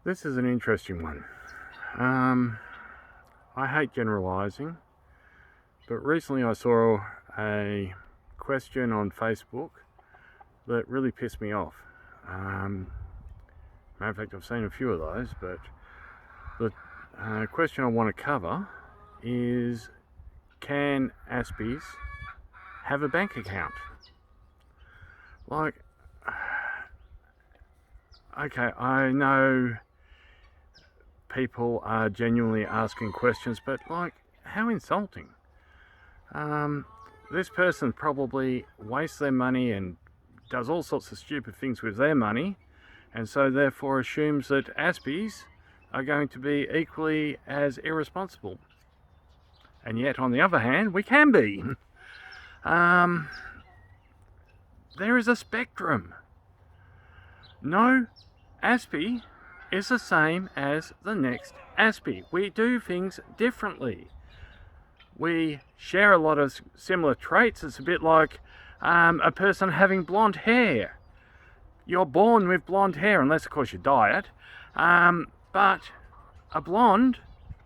This is an interesting one. I hate generalizing, but recently I saw a question on Facebook that really pissed me off. Matter of fact, I've seen a few of those, but the question I want to cover is, can Aspies have a bank account? Like, okay, I know people are genuinely asking questions, but like, how insulting. This person probably wastes their money and does all sorts of stupid things with their money, and so therefore assumes that Aspies are going to be equally as irresponsible. And yet, on the other hand, we can be. There is a spectrum. No Aspie is the same as the next Aspie. We do things differently. We share a lot of similar traits. It's a bit like a person having blonde hair. You're born with blonde hair, unless of course you dye it. But a blonde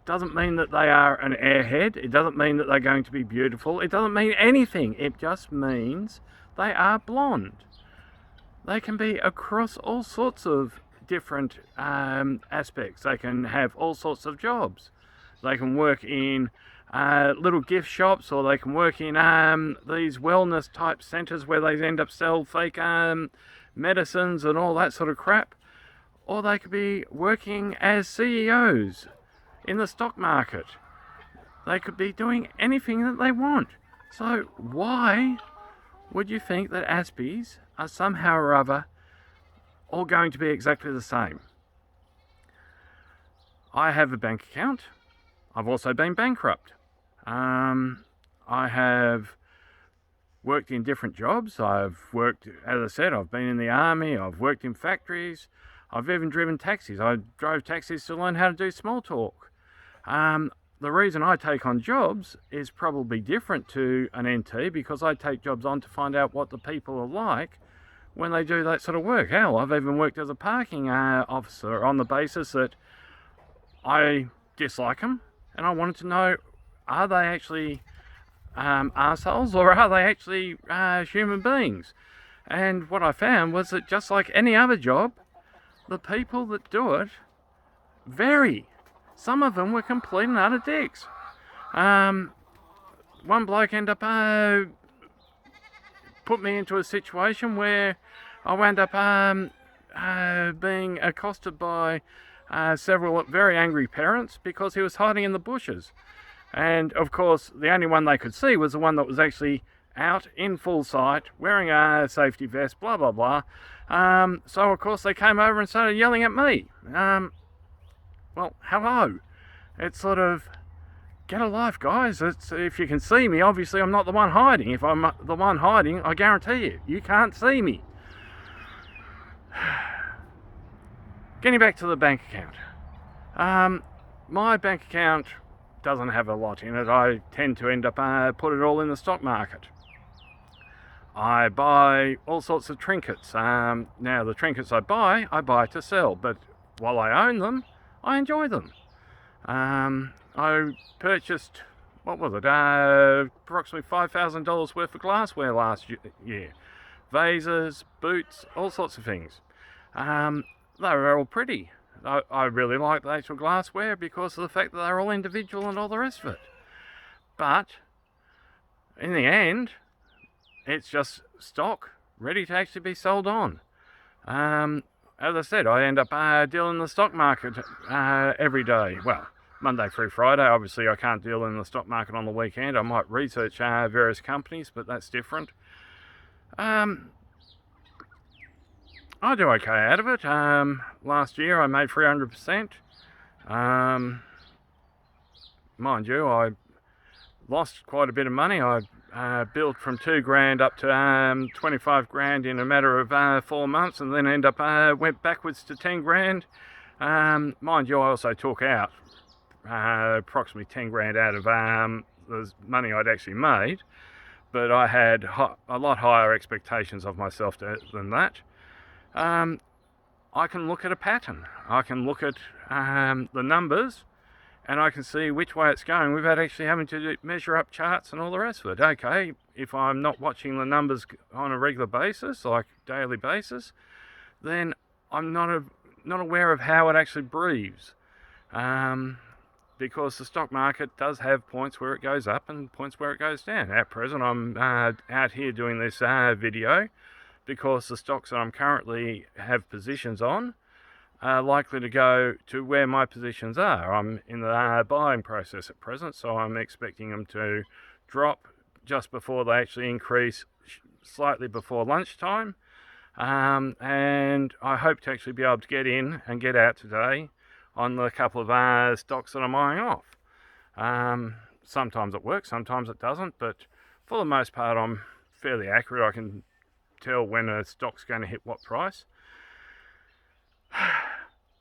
doesn't mean that they are an airhead. It doesn't mean that they're going to be beautiful. It doesn't mean anything. It just means they are blonde. They can be across all sorts of different aspects. They can have all sorts of jobs. They can work in little gift shops, or they can work in these wellness type centres where they end up sell fake medicines and all that sort of crap. Or they could be working as CEOs in the stock market. They could be doing anything that they want. So why would you think that Aspies are somehow or other all going to be exactly the same? I have a bank account. I've also been bankrupt. I have worked in different jobs. I've worked, as I said, I've been in the army, I've worked in factories, I've even driven taxis. I drove taxis to learn how to do small talk. The reason I take on jobs is probably different to an NT, because I take jobs on to find out what the people are like when they do that sort of work. Hell, I've even worked as a parking officer on the basis that I dislike them, and I wanted to know, are they actually arseholes, or are they actually human beings? And what I found was that, just like any other job, the people that do it vary. Some of them were complete and utter dicks. One bloke ended up put me into a situation where I wound up being accosted by several very angry parents because he was hiding in the bushes. And of course, the only one they could see was the one that was actually out in full sight, wearing a safety vest, blah, blah, blah. So of course they came over and started yelling at me. Well, hello. It's sort of, get a life, guys. It's, if you can see me, obviously I'm not the one hiding. If I'm the one hiding, I guarantee you can't see me. Getting back to the bank account. My bank account doesn't have a lot in it. I tend to end up put it all in the stock market. I buy all sorts of trinkets. Now the trinkets I buy to sell, but while I own them, I enjoy them. I purchased, what was it, approximately $5,000 worth of glassware last year. Vases, boots, all sorts of things. They were all pretty. I really like the actual glassware because of the fact that they're all individual and all the rest of it. But in the end, it's just stock ready to actually be sold on. As I said, I end up dealing in the stock market every day. Well, Monday through Friday. Obviously, I can't deal in the stock market on the weekend. I might research various companies, but that's different. I do okay out of it. Last year, I made 300%. Mind you, I lost quite a bit of money. I built from $2,000 up to 25 grand in a matter of 4 months, and then went backwards to 10 grand. Mind you, I also took out approximately 10 grand out of the money I'd actually made, but I had a lot higher expectations of myself than that. I can look at a pattern. I can look at the numbers, and I can see which way it's going without actually having to measure up charts and all the rest of it. Okay, if I'm not watching the numbers on a regular basis, like daily basis, then I'm not aware of how it actually breathes. Because the stock market does have points where it goes up and points where it goes down. At present, I'm out here doing this video because the stocks that I'm currently have positions on are likely to go to where my positions are. I'm in the buying process at present, so I'm expecting them to drop just before they actually increase slightly before lunchtime. And I hope to actually be able to get in and get out today on the couple of stocks that I'm eyeing off. Sometimes it works, sometimes it doesn't, but for the most part I'm fairly accurate. I can tell when a stock's going to hit what price.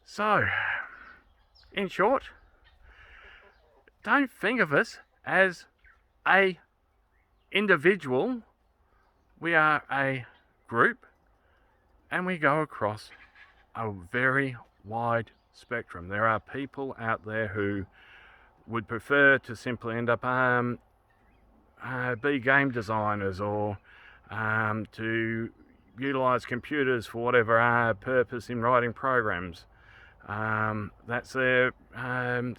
So, in short, don't think of us as a individual. We are a group, and we go across a very wide spectrum. There are people out there who would prefer to simply end up be game designers, or to utilize computers for whatever purpose in writing programs. That's their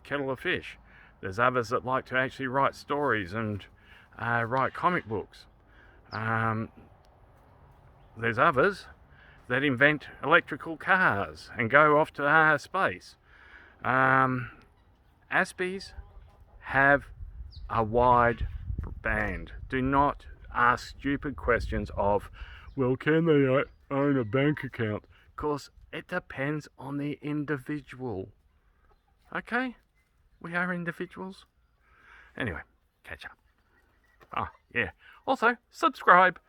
kettle of fish. There's others that like to actually write stories and write comic books. There's others that invent electrical cars and go off to space. Aspies have a wide band. Do not ask stupid questions of, well, can they own a bank account? Because it depends on the individual. Okay? We are individuals. Anyway, catch up. Oh, yeah. Also, subscribe.